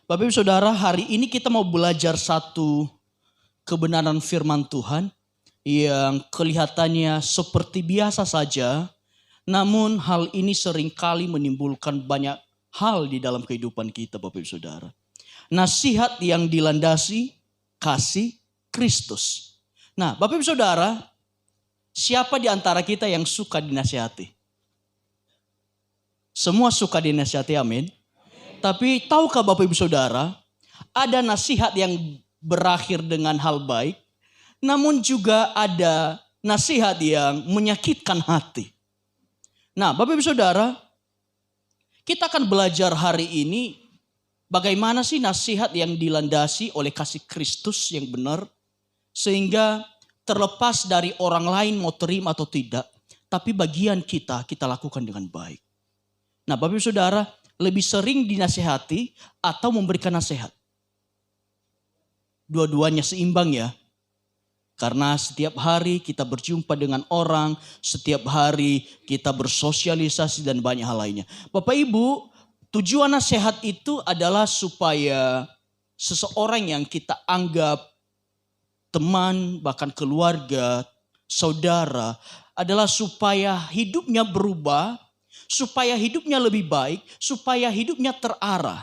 Bapak Ibu Saudara, hari ini kita mau belajar satu kebenaran firman Tuhan yang kelihatannya seperti biasa saja, namun hal ini seringkali menimbulkan banyak hal di dalam kehidupan kita, Bapak Ibu Saudara. Nasihat yang dilandasi kasih Kristus. Nah, Bapak Ibu Saudara, siapa di antara kita yang suka dinasihati? Semua suka dinasihati, amin. Tapi tahukah Bapak Ibu Saudara, ada nasihat yang berakhir dengan hal baik, namun juga ada nasihat yang menyakitkan hati. Nah, Bapak Ibu Saudara, kita akan belajar hari ini bagaimana sih nasihat yang dilandasi oleh kasih Kristus yang benar, sehingga terlepas dari orang lain mau terima atau tidak, tapi bagian kita lakukan dengan baik. Nah, Bapak Ibu Saudara, lebih sering dinasihati atau memberikan nasihat? Dua-duanya seimbang ya. Karena setiap hari kita berjumpa dengan orang, setiap hari kita bersosialisasi dan banyak hal lainnya. Bapak Ibu, tujuan nasihat itu adalah supaya seseorang yang kita anggap teman, bahkan keluarga, saudara, adalah supaya hidupnya berubah, supaya hidupnya lebih baik, supaya hidupnya terarah.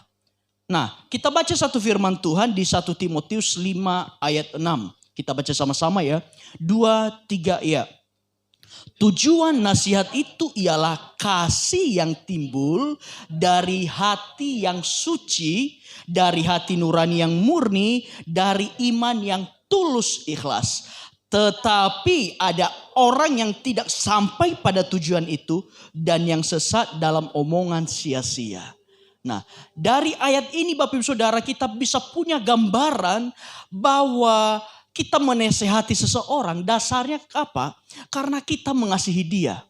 Nah, kita baca satu firman Tuhan di 1 Timotius 5 ayat 6. Kita baca sama-sama ya. 2, 3 ya. Tujuan nasihat itu ialah kasih yang timbul dari hati yang suci, dari hati nurani yang murni, dari iman yang tulus ikhlas. Tetapi ada orang yang tidak sampai pada tujuan itu dan yang sesat dalam omongan sia-sia. Nah, dari ayat ini Bapak Ibu Saudara, kita bisa punya gambaran bahwa kita menasehati seseorang dasarnya apa? Karena kita mengasihi dia.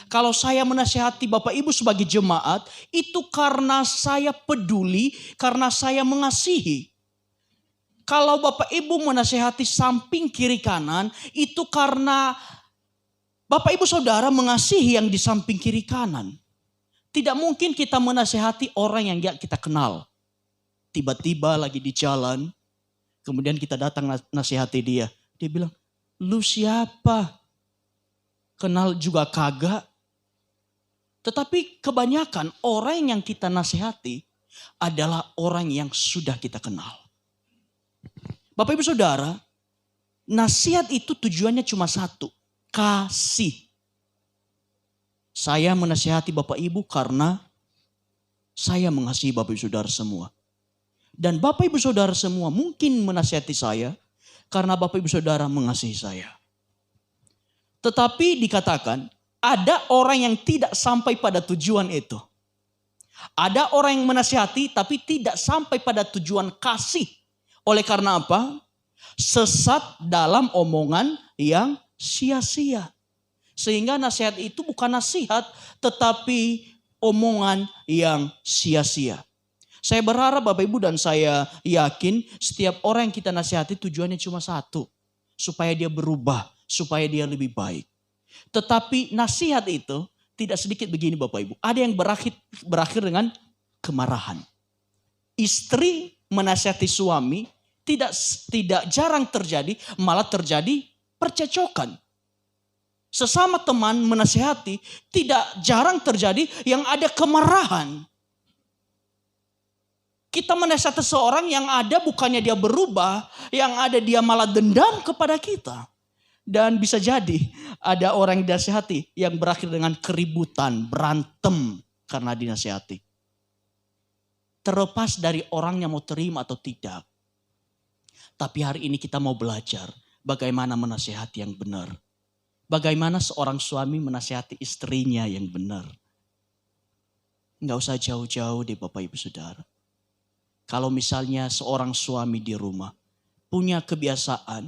Kalau saya menasehati Bapak Ibu sebagai jemaat, itu karena saya peduli, karena saya mengasihi. Kalau Bapak Ibu menasehati samping kiri kanan, itu karena Bapak Ibu Saudara mengasihi yang di samping kiri kanan. Tidak mungkin kita menasehati orang yang gak kita kenal. Tiba-tiba lagi di jalan, kemudian kita datang nasihati dia. Dia bilang, lu siapa? Kenal juga kagak. Tetapi kebanyakan orang yang kita nasihati adalah orang yang sudah kita kenal. Bapak Ibu Saudara, nasihat itu tujuannya cuma satu, kasih. Saya menasihati Bapak Ibu karena saya mengasihi Bapak Ibu Saudara semua. Dan Bapak Ibu Saudara semua mungkin menasihati saya karena Bapak Ibu Saudara mengasihi saya. Tetapi dikatakan ada orang yang tidak sampai pada tujuan itu. Ada orang yang menasihati tapi tidak sampai pada tujuan kasih. Oleh karena apa? Sesat dalam omongan yang sia-sia. Sehingga nasihat itu bukan nasihat, tetapi omongan yang sia-sia. Saya berharap Bapak Ibu dan saya yakin setiap orang yang kita nasihati tujuannya cuma satu. Supaya dia berubah, supaya dia lebih baik. Tetapi nasihat itu tidak sedikit begini Bapak Ibu. Ada yang berakhir dengan kemarahan. Istri menasihati suami tidak jarang terjadi, malah terjadi percecokan. Sesama teman menasihati tidak jarang terjadi yang ada kemarahan. Kita menasihati seseorang yang ada bukannya dia berubah, yang ada dia malah dendam kepada kita. Dan bisa jadi ada orang yang dinasihati yang berakhir dengan keributan, berantem karena dinasihati. Terlepas dari orangnya mau terima atau tidak. Tapi hari ini kita mau belajar bagaimana menasihati yang benar. Bagaimana seorang suami menasihati istrinya yang benar. Nggak usah jauh-jauh deh Bapak Ibu Saudara. Kalau misalnya seorang suami di rumah punya kebiasaan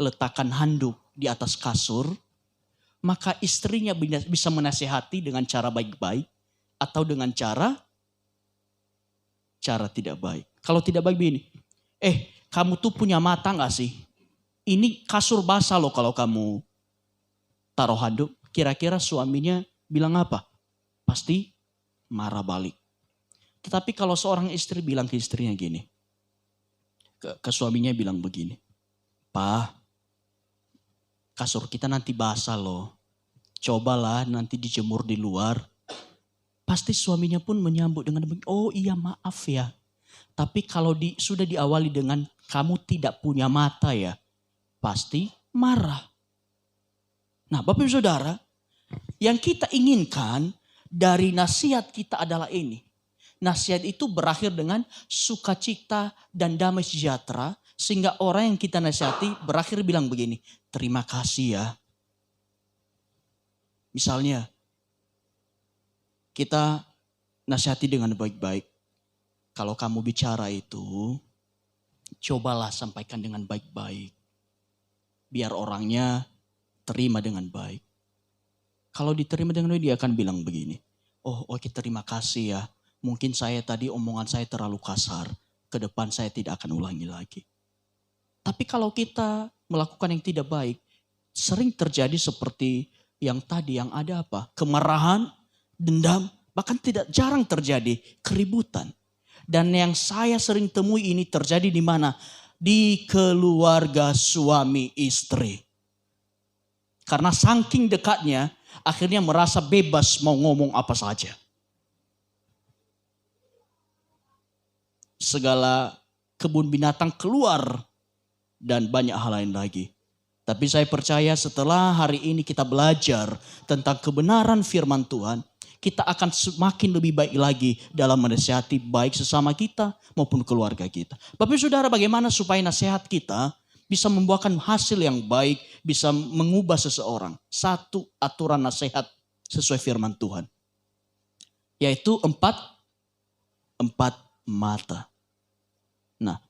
letakkan handuk di atas kasur, maka istrinya bisa menasihati dengan cara baik-baik atau dengan cara tidak baik. Kalau tidak baik begini, kamu tuh punya mata gak sih? Ini kasur basah loh kalau kamu taruh handuk. Kira-kira suaminya bilang apa? Pasti marah balik. Tetapi kalau seorang istri bilang ke istrinya gini, ke suaminya bilang begini, "Pa, kasur kita nanti basah loh. Cobalah nanti dijemur di luar." Pasti suaminya pun menyambut dengan begini, "Oh iya maaf ya. Tapi kalau sudah diawali dengan kamu tidak punya mata ya." Pasti marah. Nah Bapak Ibu Saudara, yang kita inginkan dari nasihat kita adalah ini. Nasihat itu berakhir dengan sukacita dan damai sejahtera. Sehingga orang yang kita nasihati berakhir bilang begini, "Terima kasih ya." Misalnya, kita nasihati dengan baik-baik. Kalau kamu bicara itu, cobalah sampaikan dengan baik-baik. Biar orangnya terima dengan baik. Kalau diterima dengan baik, dia akan bilang begini, "Oh oke, terima kasih ya. Mungkin saya tadi omongan saya terlalu kasar. Ke depan saya tidak akan ulangi lagi." Tapi kalau kita melakukan yang tidak baik, sering terjadi seperti yang tadi, yang ada apa? Kemarahan, dendam, bahkan tidak jarang terjadi keributan. Dan yang saya sering temui ini terjadi di mana? Di keluarga suami istri. Karena saking dekatnya, akhirnya merasa bebas mau ngomong apa saja. Segala kebun binatang keluar dan banyak hal lain lagi. Tapi saya percaya setelah hari ini kita belajar tentang kebenaran firman Tuhan, kita akan semakin lebih baik lagi dalam menasihati baik sesama kita maupun keluarga kita. Bapak Saudara, bagaimana supaya nasihat kita bisa membuahkan hasil yang baik, bisa mengubah seseorang? Satu, aturan nasihat sesuai firman Tuhan. Yaitu empat mata. Nah,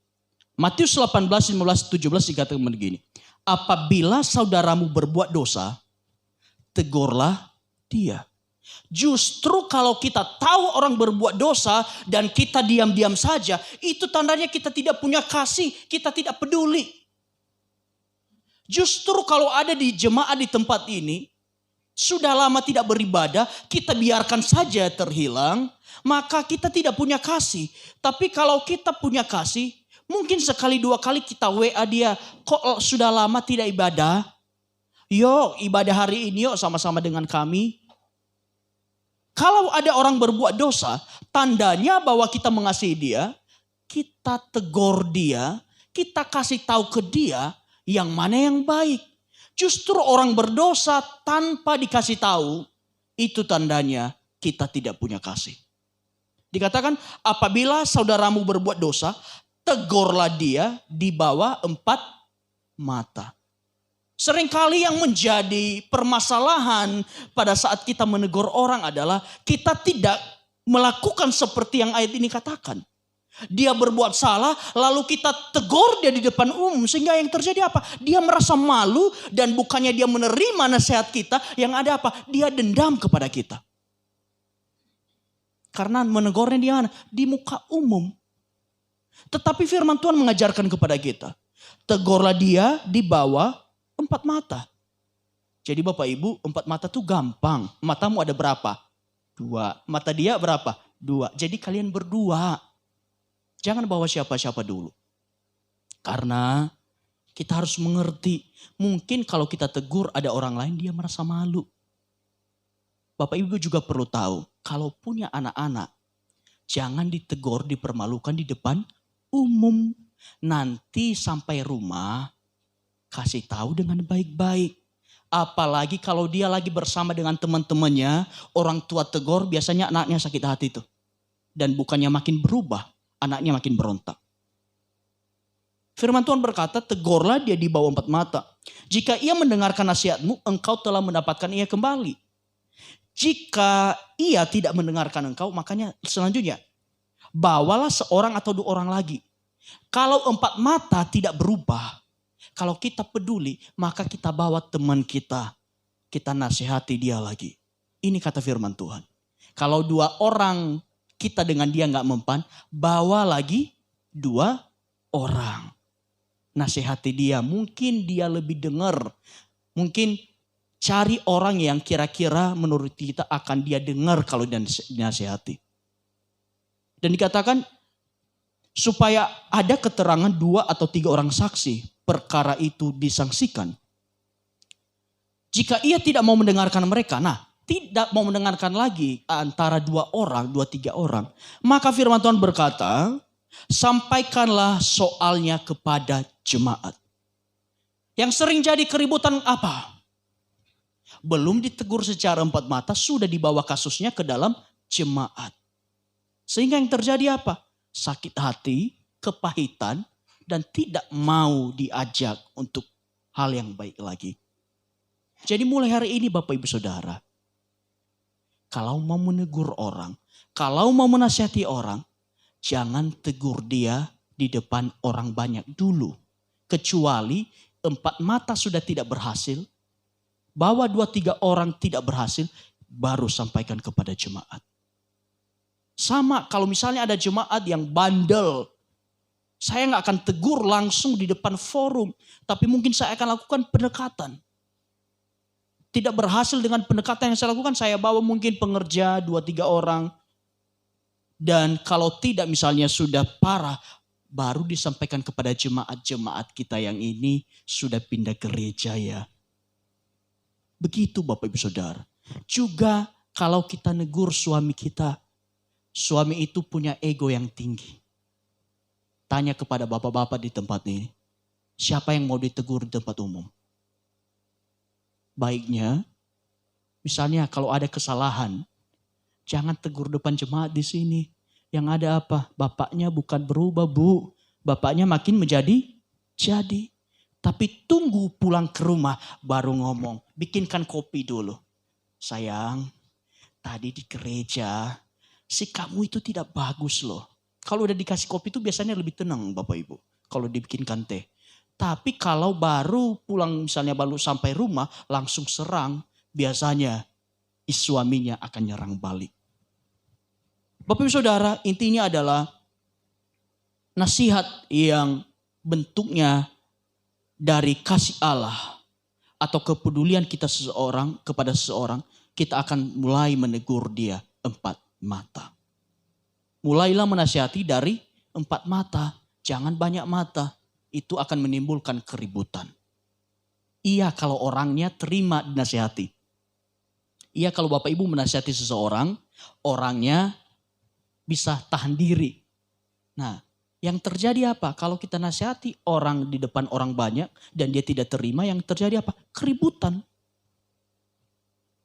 Matius 18, 15, 17 dikatakan begini. Apabila saudaramu berbuat dosa, tegurlah dia. Justru kalau kita tahu orang berbuat dosa dan kita diam-diam saja, itu tandanya kita tidak punya kasih, kita tidak peduli. Justru kalau ada di jemaat di tempat ini, sudah lama tidak beribadah, kita biarkan saja terhilang, maka kita tidak punya kasih. Tapi kalau kita punya kasih, mungkin sekali dua kali kita WA dia, "Kok sudah lama tidak ibadah? Yuk ibadah hari ini yuk sama-sama dengan kami." Kalau ada orang berbuat dosa, tandanya bahwa kita mengasihi dia, kita tegur dia, kita kasih tahu ke dia yang mana yang baik. Justru orang berdosa tanpa dikasih tahu, itu tandanya kita tidak punya kasih. Dikatakan apabila saudaramu berbuat dosa, tegurlah dia di bawah 4 mata. Seringkali yang menjadi permasalahan pada saat kita menegur orang adalah kita tidak melakukan seperti yang ayat ini katakan. Dia berbuat salah lalu kita tegur dia di depan umum, sehingga yang terjadi apa? Dia merasa malu dan bukannya dia menerima nasihat kita, yang ada apa? Dia dendam kepada kita. Karena menegurnya di mana? Di muka umum. Tetapi firman Tuhan mengajarkan kepada kita, tegurlah dia di bawah 4 mata. Jadi Bapak Ibu, 4 mata tuh gampang. Matamu ada berapa? 2. Mata dia berapa? 2. Jadi kalian berdua. Jangan bawa siapa-siapa dulu. Karena kita harus mengerti. Mungkin kalau kita tegur ada orang lain, dia merasa malu. Bapak Ibu juga perlu tahu, kalau punya anak-anak, jangan ditegur, dipermalukan di depan umum. Nanti sampai rumah, kasih tahu dengan baik-baik. Apalagi kalau dia lagi bersama dengan teman-temannya, orang tua tegur, biasanya anaknya sakit hati tuh. Dan bukannya makin berubah, anaknya makin berontak. Firman Tuhan berkata, tegurlah dia di bawah 4 mata. Jika ia mendengarkan nasihatmu, engkau telah mendapatkan ia kembali. Jika ia tidak mendengarkan engkau, makanya selanjutnya, bawalah seorang atau 2 orang lagi. Kalau 4 mata tidak berubah, kalau kita peduli, maka kita bawa teman kita. Kita nasihati dia lagi. Ini kata firman Tuhan. Kalau 2 orang kita dengan dia gak mempan, bawa lagi 2 orang. Nasihati dia. Mungkin dia lebih dengar. Mungkin cari orang yang kira-kira menurut kita akan dia dengar kalau dinasihati. Dan dikatakan supaya ada keterangan 2 atau 3 orang saksi, perkara itu disangsikan. Jika ia tidak mau mendengarkan mereka, tidak mau mendengarkan lagi antara 2 orang, 2-3 orang. Maka firman Tuhan berkata, sampaikanlah soalnya kepada jemaat. Yang sering jadi keributan apa? Belum ditegur secara 4 mata, sudah dibawa kasusnya ke dalam jemaat. Sehingga yang terjadi apa? Sakit hati, kepahitan, dan tidak mau diajak untuk hal yang baik lagi. Jadi mulai hari ini Bapak Ibu Saudara, kalau mau menegur orang, kalau mau menasihati orang, jangan tegur dia di depan orang banyak dulu. Kecuali 4 mata sudah tidak berhasil, bawa 2-3 orang tidak berhasil, baru sampaikan kepada jemaat. Sama kalau misalnya ada jemaat yang bandel, saya nggak akan tegur langsung di depan forum, tapi mungkin saya akan lakukan pendekatan. Tidak berhasil dengan pendekatan yang saya lakukan, saya bawa mungkin pengerja 2-3 orang. Dan kalau tidak misalnya sudah parah, baru disampaikan kepada jemaat-jemaat kita yang ini sudah pindah gereja ya. Begitu Bapak Ibu Saudara. Juga kalau kita negur suami kita, suami itu punya ego yang tinggi. Tanya kepada bapak-bapak di tempat ini, siapa yang mau ditegur di tempat umum? Baiknya, misalnya kalau ada kesalahan, jangan tegur depan jemaat di sini. Yang ada apa? Bapaknya bukan berubah, Bu. Bapaknya makin menjadi jadi. Tapi tunggu pulang ke rumah baru ngomong. Bikinkan kopi dulu. Sayang, tadi di gereja sikapmu itu tidak bagus loh. Kalau udah dikasih kopi itu biasanya lebih tenang Bapak Ibu. Kalau dibikinkan teh. Tapi kalau baru pulang misalnya baru sampai rumah langsung serang. Biasanya suaminya akan nyerang balik. Bapak Ibu Saudara, intinya adalah nasihat yang bentuknya dari kasih Allah atau kepedulian kita seseorang kepada seseorang, kita akan mulai menegur dia 4 mata. Mulailah menasihati dari 4 mata, jangan banyak mata. Itu akan menimbulkan keributan. Iya kalau orangnya terima dinasihati. Iya kalau Bapak Ibu menasihati seseorang, orangnya bisa tahan diri. Nah, yang terjadi apa? Kalau kita nasihati orang di depan orang banyak dan dia tidak terima, yang terjadi apa? Keributan.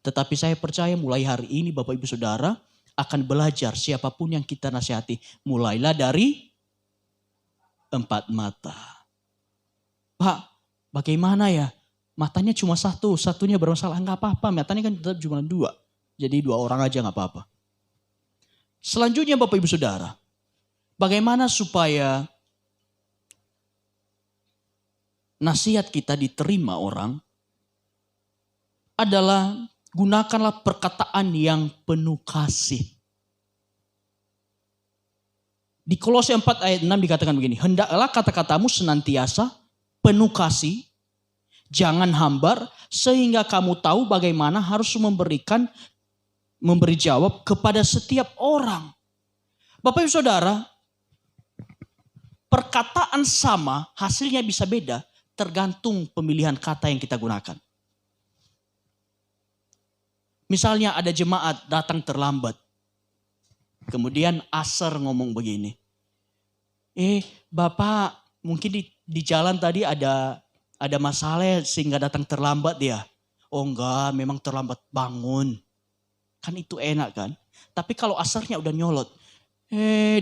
Tetapi saya percaya mulai hari ini Bapak Ibu Saudara akan belajar siapapun yang kita nasihati. Mulailah dari 4 mata. Pak, bagaimana ya? Matanya cuma 1, satunya bermasalah. Enggak apa-apa, matanya kan tetap cuma 2. Jadi 2 orang aja enggak apa-apa. Selanjutnya Bapak Ibu Saudara, bagaimana supaya nasihat kita diterima orang adalah gunakanlah perkataan yang penuh kasih. Di Kolose 4 ayat 6 dikatakan begini, hendaklah kata-katamu senantiasa penuh kasih, jangan hambar, sehingga kamu tahu bagaimana harus memberi jawab kepada setiap orang. Bapak Ibu Saudara, perkataan sama, hasilnya bisa beda, tergantung pemilihan kata yang kita gunakan. Misalnya ada jemaat datang terlambat. Kemudian Asar ngomong begini. Bapak mungkin di jalan tadi ada masalah sehingga datang terlambat dia. Oh enggak, memang terlambat bangun. Kan itu enak kan. Tapi kalau Asarnya udah nyolot.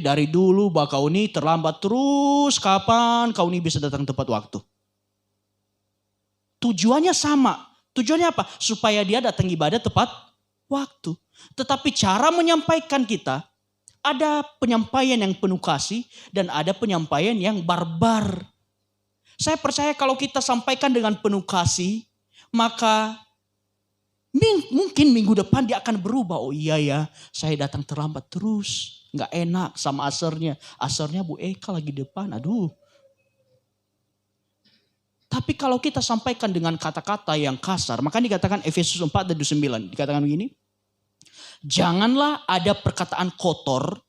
Dari dulu kau ini terlambat terus. Kapan kau ini bisa datang tepat waktu? Tujuannya sama. Tujuannya apa? Supaya dia datang ibadah tepat waktu. Tetapi cara menyampaikan kita, ada penyampaian yang penuh kasih dan ada penyampaian yang barbar. Saya percaya kalau kita sampaikan dengan penuh kasih, maka mungkin minggu depan dia akan berubah. Oh iya ya, saya datang terlambat terus. Gak enak sama Asarnya. Asarnya Bu Eka lagi depan, aduh. Tapi kalau kita sampaikan dengan kata-kata yang kasar, maka dikatakan Efesus 4 dan 9, dikatakan begini. Janganlah ada perkataan kotor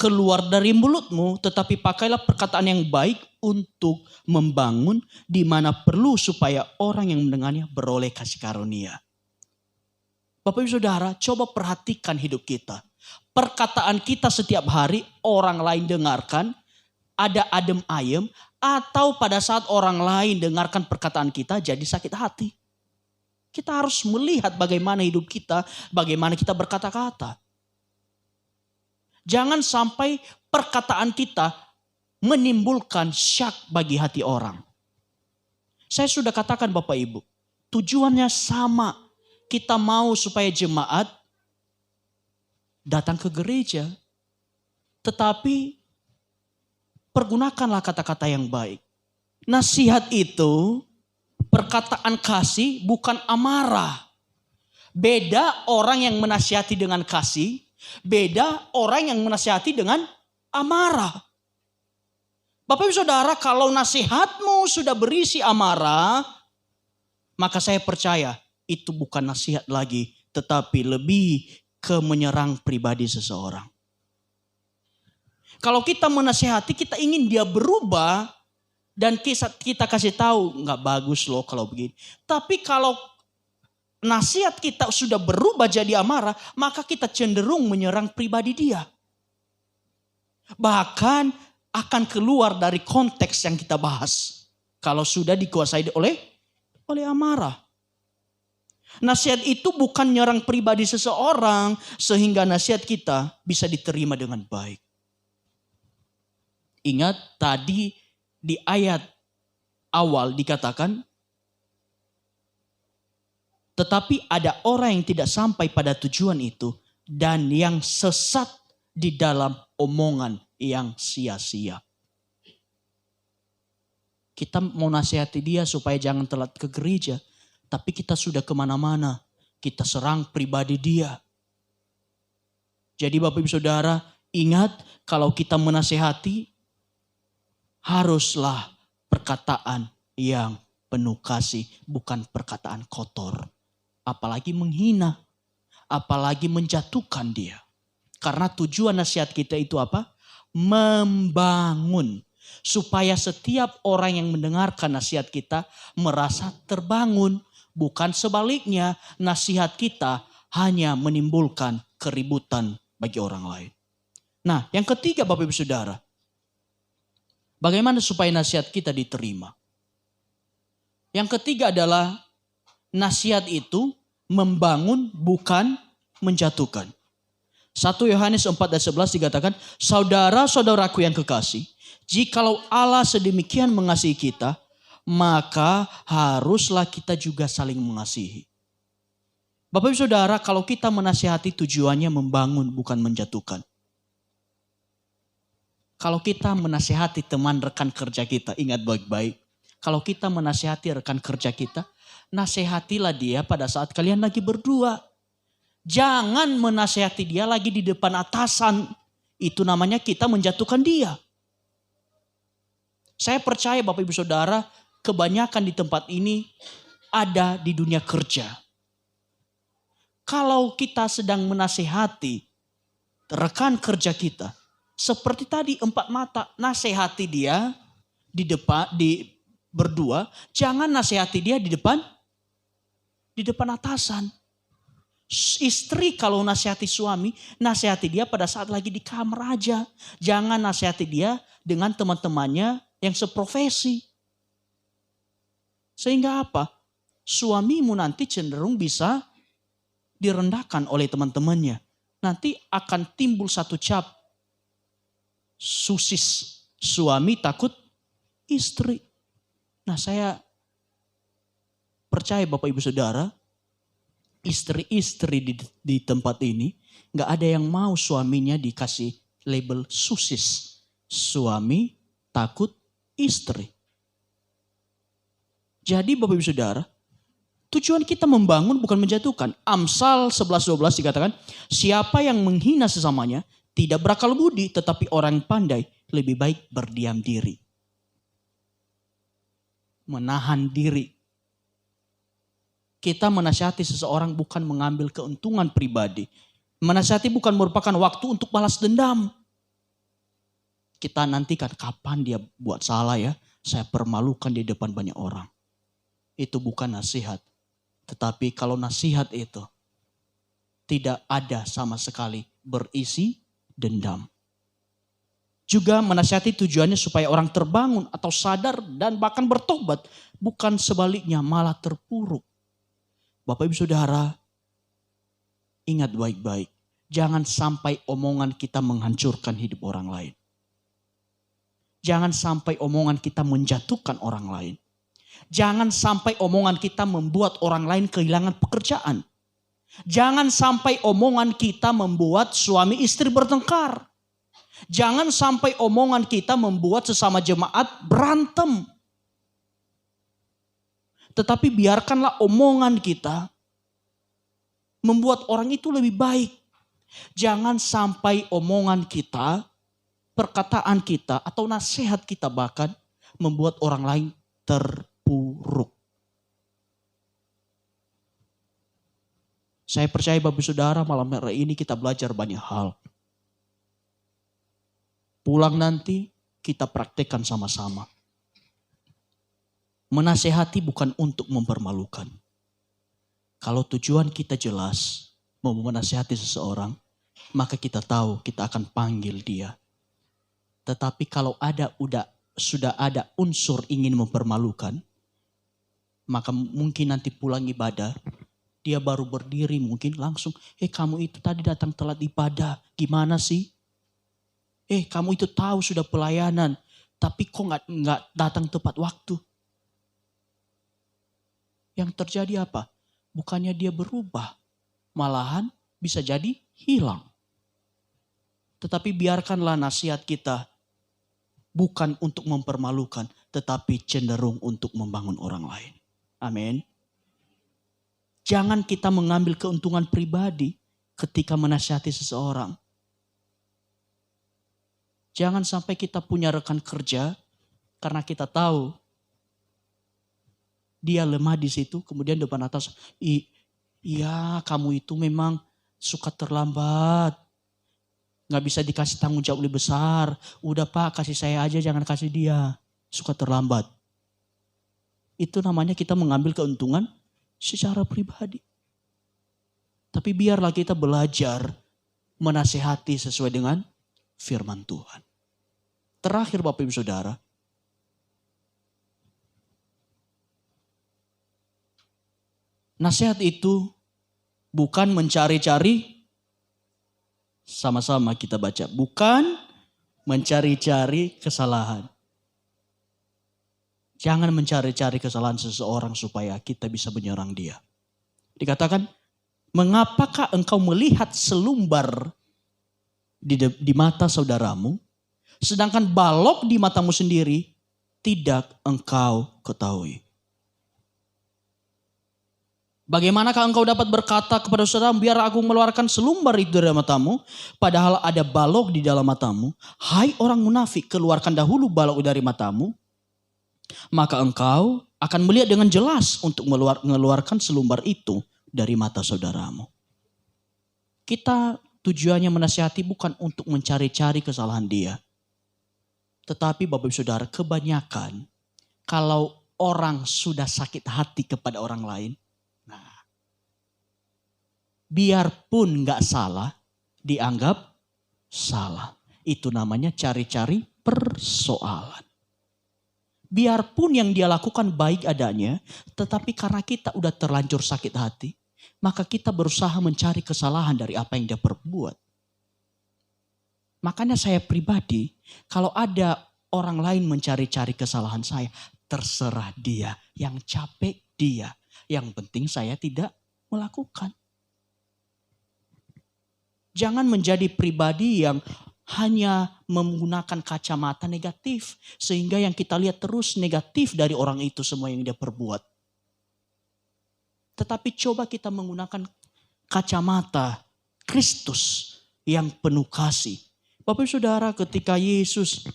keluar dari mulutmu, tetapi pakailah perkataan yang baik untuk membangun di mana perlu supaya orang yang mendengarnya beroleh kasih karunia. Bapak Ibu Saudara, coba perhatikan hidup kita. Perkataan kita setiap hari orang lain dengarkan, ada adem ayem, atau pada saat orang lain dengarkan perkataan kita jadi sakit hati. Kita harus melihat bagaimana hidup kita, bagaimana kita berkata-kata. Jangan sampai perkataan kita menimbulkan syak bagi hati orang. Saya sudah katakan Bapak Ibu, tujuannya sama. Kita mau supaya jemaat datang ke gereja. Tetapi pergunakanlah kata-kata yang baik. Nasihat itu perkataan kasih bukan amarah. Beda orang yang menasihati dengan kasih, beda orang yang menasihati dengan amarah. Bapak Ibu Saudara, kalau nasihatmu sudah berisi amarah, maka saya percaya itu bukan nasihat lagi, tetapi lebih ke menyerang pribadi seseorang. Kalau kita menasihati, kita ingin dia berubah dan kita kasih tahu nggak bagus loh kalau begini. Tapi kalau nasihat kita sudah berubah jadi amarah, maka kita cenderung menyerang pribadi dia. Bahkan akan keluar dari konteks yang kita bahas kalau sudah dikuasai oleh amarah. Nasihat itu bukan nyerang pribadi seseorang sehingga nasihat kita bisa diterima dengan baik. Ingat tadi di ayat awal dikatakan, tetapi ada orang yang tidak sampai pada tujuan itu dan yang sesat di dalam omongan yang sia-sia. Kita mau nasihati dia supaya jangan telat ke gereja. Tapi kita sudah kemana-mana. Kita serang pribadi dia. Jadi Bapak Ibu Saudara, ingat kalau kita menasihati, haruslah perkataan yang penuh kasih, bukan perkataan kotor. Apalagi menghina, apalagi menjatuhkan dia. Karena tujuan nasihat kita itu apa? Membangun. Supaya setiap orang yang mendengarkan nasihat kita merasa terbangun. Bukan sebaliknya, nasihat kita hanya menimbulkan keributan bagi orang lain. Nah, yang ketiga Bapak Ibu Saudara, bagaimana supaya nasihat kita diterima? Yang ketiga adalah nasihat itu membangun bukan menjatuhkan. 1 Yohanes 4 ayat 11 dikatakan, saudara-saudaraku yang kekasih, jikalau Allah sedemikian mengasihi kita, maka haruslah kita juga saling mengasihi. Bapak Ibu Saudara, kalau kita menasihati tujuannya membangun bukan menjatuhkan. Kalau kita menasihati teman rekan kerja kita, ingat baik-baik. Kalau kita menasihati rekan kerja kita, nasihatilah dia pada saat kalian lagi berdua. Jangan menasihati dia lagi di depan atasan. Itu namanya kita menjatuhkan dia. Saya percaya Bapak Ibu Saudara, kebanyakan di tempat ini ada di dunia kerja. Kalau kita sedang menasihati rekan kerja kita, seperti tadi 4 mata, nasihati dia di depan, berdua, jangan nasihati dia di depan atasan. Istri kalau nasihati suami, nasihati dia pada saat lagi di kamar aja. Jangan nasihati dia dengan teman-temannya yang seprofesi. Sehingga apa? Suamimu nanti cenderung bisa direndahkan oleh teman-temannya. Nanti akan timbul satu cap. Susis suami takut istri. Nah, saya percaya Bapak Ibu Saudara, istri-istri di tempat ini gak ada yang mau suaminya dikasih label susis. Suami takut istri. Jadi Bapak Ibu Saudara, tujuan kita membangun bukan menjatuhkan. Amsal 11:12 dikatakan, siapa yang menghina sesamanya tidak berakal budi, tetapi orang pandai lebih baik berdiam diri. Menahan diri. Kita menasihati seseorang bukan mengambil keuntungan pribadi. Menasihati bukan merupakan waktu untuk balas dendam. Kita nantikan kapan dia buat salah ya. Saya permalukan di depan banyak orang. Itu bukan nasihat. Tetapi kalau nasihat itu tidak ada sama sekali berisi dendam. Juga menasihati tujuannya supaya orang terbangun atau sadar dan bahkan bertobat. Bukan sebaliknya malah terpuruk. Bapak Ibu Saudara, ingat baik-baik. Jangan sampai omongan kita menghancurkan hidup orang lain. Jangan sampai omongan kita menjatuhkan orang lain. Jangan sampai omongan kita membuat orang lain kehilangan pekerjaan. Jangan sampai omongan kita membuat suami istri bertengkar. Jangan sampai omongan kita membuat sesama jemaat berantem. Tetapi biarkanlah omongan kita membuat orang itu lebih baik. Jangan sampai omongan kita, perkataan kita, atau nasihat kita bahkan membuat orang lain terpuruk. Saya percaya Bapak Saudara malam hari ini kita belajar banyak hal. Pulang nanti kita praktekkan sama-sama. Menasehati bukan untuk mempermalukan. Kalau tujuan kita jelas mau menasehati seseorang, maka kita tahu kita akan panggil dia. Tetapi kalau sudah ada unsur ingin mempermalukan, maka mungkin nanti pulang ibadah, dia baru berdiri mungkin langsung, kamu itu tadi datang telat ibadah, gimana sih? Kamu itu tahu sudah pelayanan, tapi kok nggak datang tepat waktu? Yang terjadi apa? Bukannya dia berubah, malahan bisa jadi hilang. Tetapi biarkanlah nasihat kita bukan untuk mempermalukan, tetapi cenderung untuk membangun orang lain. Amin. Jangan kita mengambil keuntungan pribadi ketika menasihati seseorang. Jangan sampai kita punya rekan kerja karena kita tahu dia lemah di situ, kemudian depan atas, iya kamu itu memang suka terlambat. Gak bisa dikasih tanggung jawab lebih besar. Udah Pak, kasih saya aja, jangan kasih dia. Suka terlambat. Itu namanya kita mengambil keuntungan secara pribadi. Tapi biarlah kita belajar menasehati sesuai dengan firman Tuhan. Terakhir Bapak Ibu Saudara. Nasihat itu bukan mencari-cari, sama-sama kita baca. Bukan mencari-cari kesalahan. Jangan mencari-cari kesalahan seseorang supaya kita bisa menyerang dia. Dikatakan, mengapakah engkau melihat selumbar di mata saudaramu, sedangkan balok di matamu sendiri tidak engkau ketahui? Bagaimanakah engkau dapat berkata kepada saudaramu, biar aku mengeluarkan selumbar itu dari matamu, padahal ada balok di dalam matamu? Hai orang munafik, keluarkan dahulu balok dari matamu, maka engkau akan melihat dengan jelas untuk mengeluarkan selumbar itu dari mata saudaramu. Kita tujuannya menasihati bukan untuk mencari-cari kesalahan dia. Tetapi Bapak Ibu Saudara, kebanyakan kalau orang sudah sakit hati kepada orang lain, biarpun gak salah, dianggap salah. Itu namanya cari-cari persoalan. Biarpun yang dia lakukan baik adanya, tetapi karena kita udah terlanjur sakit hati, maka kita berusaha mencari kesalahan dari apa yang dia perbuat. Makanya saya pribadi, kalau ada orang lain mencari-cari kesalahan saya, terserah dia, yang capek dia. Yang penting saya tidak melakukan. Jangan menjadi pribadi yang hanya menggunakan kacamata negatif. Sehingga yang kita lihat terus negatif dari orang itu semua yang dia perbuat. Tetapi coba kita menggunakan kacamata Kristus yang penuh kasih. Bapak Saudara, ketika Yesus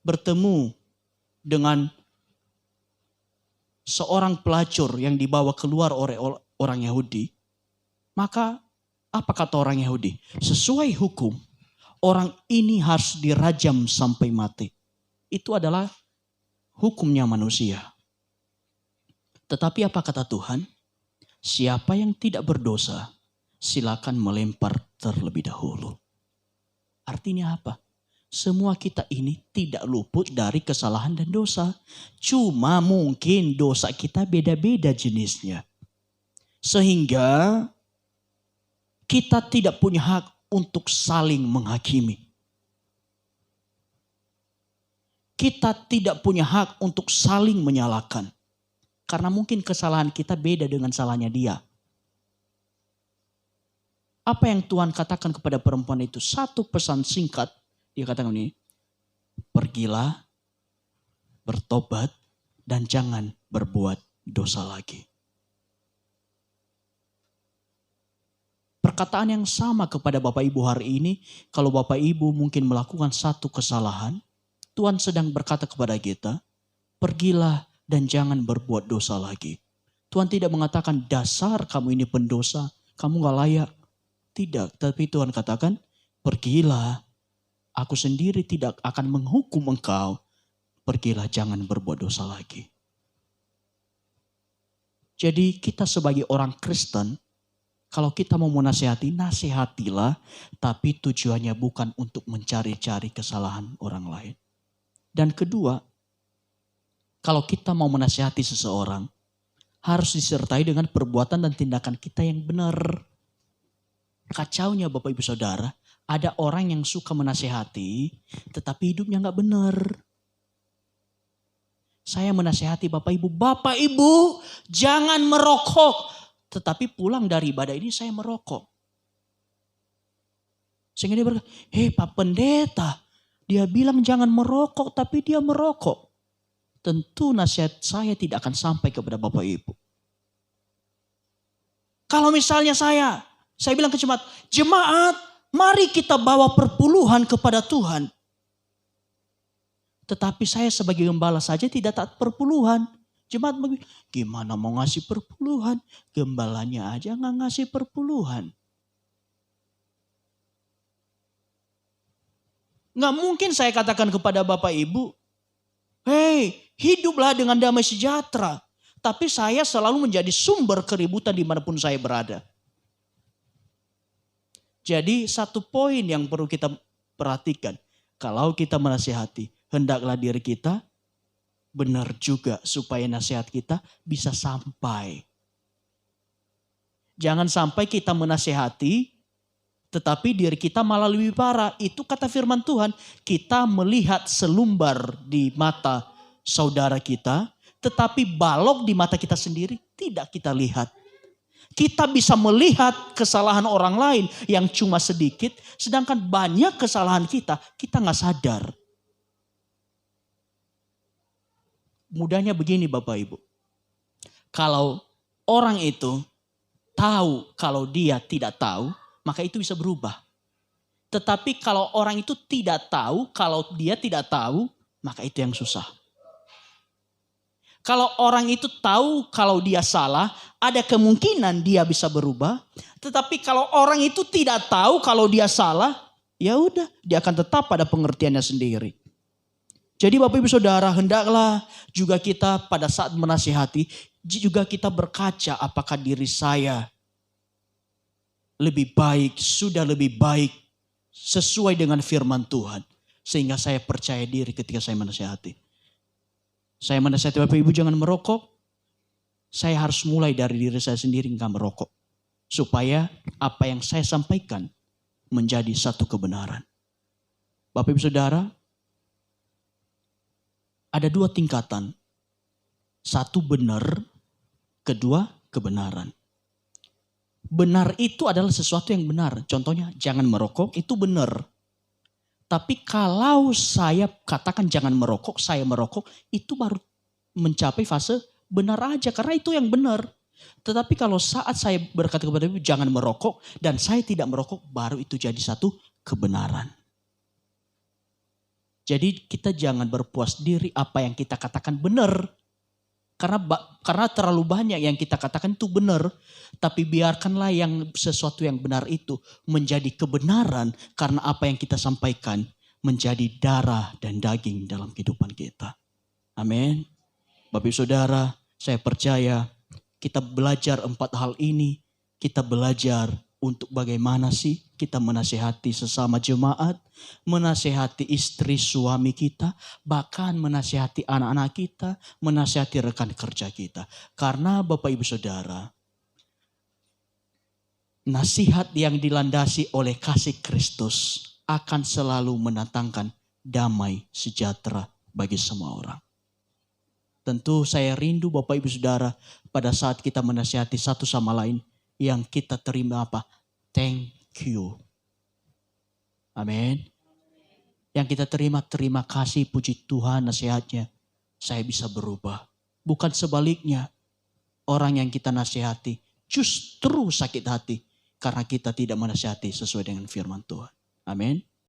bertemu dengan seorang pelacur yang dibawa keluar oleh orang Yahudi, maka apa kata orang Yahudi? Sesuai hukum, orang ini harus dirajam sampai mati. Itu adalah hukumnya manusia. Tetapi apa kata Tuhan? Siapa yang tidak berdosa, silakan melempar terlebih dahulu. Artinya apa? Semua kita ini tidak luput dari kesalahan dan dosa. Cuma mungkin dosa kita beda-beda jenisnya. Sehingga kita tidak punya hak untuk saling menghakimi. Kita tidak punya hak untuk saling menyalahkan. Karena mungkin kesalahan kita beda dengan salahnya dia. Apa yang Tuhan katakan kepada perempuan itu? Satu pesan singkat. Dia katakan ini, pergilah, bertobat, dan jangan berbuat dosa lagi. Perkataan yang sama kepada Bapak Ibu hari ini, kalau Bapak Ibu mungkin melakukan satu kesalahan, Tuhan sedang berkata kepada kita, pergilah dan jangan berbuat dosa lagi. Tuhan tidak mengatakan dasar kamu ini pendosa, kamu gak layak. Tidak, tapi Tuhan katakan, pergilah. Aku sendiri tidak akan menghukum engkau. Pergilah, jangan berbuat dosa lagi. Jadi kita sebagai orang Kristen, kalau kita mau menasihati, nasihatilah. Tapi tujuannya bukan untuk mencari-cari kesalahan orang lain. Dan kedua, kalau kita mau menasihati seseorang, harus disertai dengan perbuatan dan tindakan kita yang benar. Kacaunya Bapak Ibu Saudara, ada orang yang suka menasehati, tetapi hidupnya gak benar. Saya menasehati Bapak Ibu jangan merokok. Tetapi pulang dari ibadah ini saya merokok. Sehingga dia berkata, Pak Pendeta, dia bilang jangan merokok tapi dia merokok. Tentu nasihat saya tidak akan sampai kepada Bapak Ibu. Kalau misalnya saya bilang ke jemaat, mari kita bawa perpuluhan kepada Tuhan. Tetapi saya sebagai gembala saja tidak taat perpuluhan. Jemaat gimana mau ngasih perpuluhan? Gembalanya aja gak ngasih perpuluhan. Gak mungkin saya katakan kepada Bapak Ibu, hiduplah dengan damai sejahtera. Tapi saya selalu menjadi sumber keributan dimanapun saya berada. Jadi satu poin yang perlu kita perhatikan. Kalau kita menasihati, hendaklah diri kita benar juga supaya nasihat kita bisa sampai. Jangan sampai kita menasihati, tetapi diri kita malah lebih parah. Itu kata firman Tuhan. Kita melihat selumbar di mata saudara kita, tetapi balok di mata kita sendiri tidak kita lihat. Kita bisa melihat kesalahan orang lain yang cuma sedikit, sedangkan banyak kesalahan kita gak sadar. Mudahnya begini Bapak Ibu. Kalau orang itu tahu kalau dia tidak tahu, maka itu bisa berubah. Tetapi kalau orang itu tidak tahu kalau dia tidak tahu, maka itu yang susah. Kalau orang itu tahu kalau dia salah, ada kemungkinan dia bisa berubah. Tetapi kalau orang itu tidak tahu kalau dia salah, ya udah, dia akan tetap pada pengertiannya sendiri. Jadi Bapak Ibu Saudara, hendaklah juga kita pada saat menasihati, juga kita berkaca apakah diri saya lebih baik, sudah lebih baik sesuai dengan firman Tuhan. Sehingga saya percaya diri ketika saya menasihati. Saya menasihati Bapak Ibu jangan merokok. Saya harus mulai dari diri saya sendiri nggak merokok. Supaya apa yang saya sampaikan menjadi satu kebenaran. Bapak Ibu Saudara, ada dua tingkatan. Satu benar, kedua kebenaran. Benar itu adalah sesuatu yang benar. Contohnya jangan merokok itu benar. Tapi kalau saya katakan jangan merokok, saya merokok, itu baru mencapai fase benar aja. Karena itu yang benar. Tetapi kalau saat saya berkata kepada ibu jangan merokok dan saya tidak merokok, baru itu jadi satu kebenaran. Jadi kita jangan berpuas diri apa yang kita katakan benar. Karena terlalu banyak yang kita katakan itu benar. Tapi biarkanlah sesuatu yang benar itu menjadi kebenaran. Karena apa yang kita sampaikan menjadi darah dan daging dalam kehidupan kita. Amin. Bapak Ibu Saudara, saya percaya kita belajar 4 hal ini. Kita belajar untuk bagaimana sih kita menasihati sesama jemaat, menasihati istri suami kita, bahkan menasihati anak-anak kita, menasihati rekan kerja kita. Karena Bapak Ibu Saudara, nasihat yang dilandasi oleh kasih Kristus akan selalu mendatangkan damai sejahtera bagi semua orang. Tentu saya rindu Bapak Ibu Saudara pada saat kita menasihati satu sama lain, yang kita terima apa? Thank you. Amin. Yang kita terima kasih, puji Tuhan nasihatnya. Saya bisa berubah. Bukan sebaliknya. Orang yang kita nasihati justru sakit hati. Karena kita tidak menasihati sesuai dengan firman Tuhan. Amin.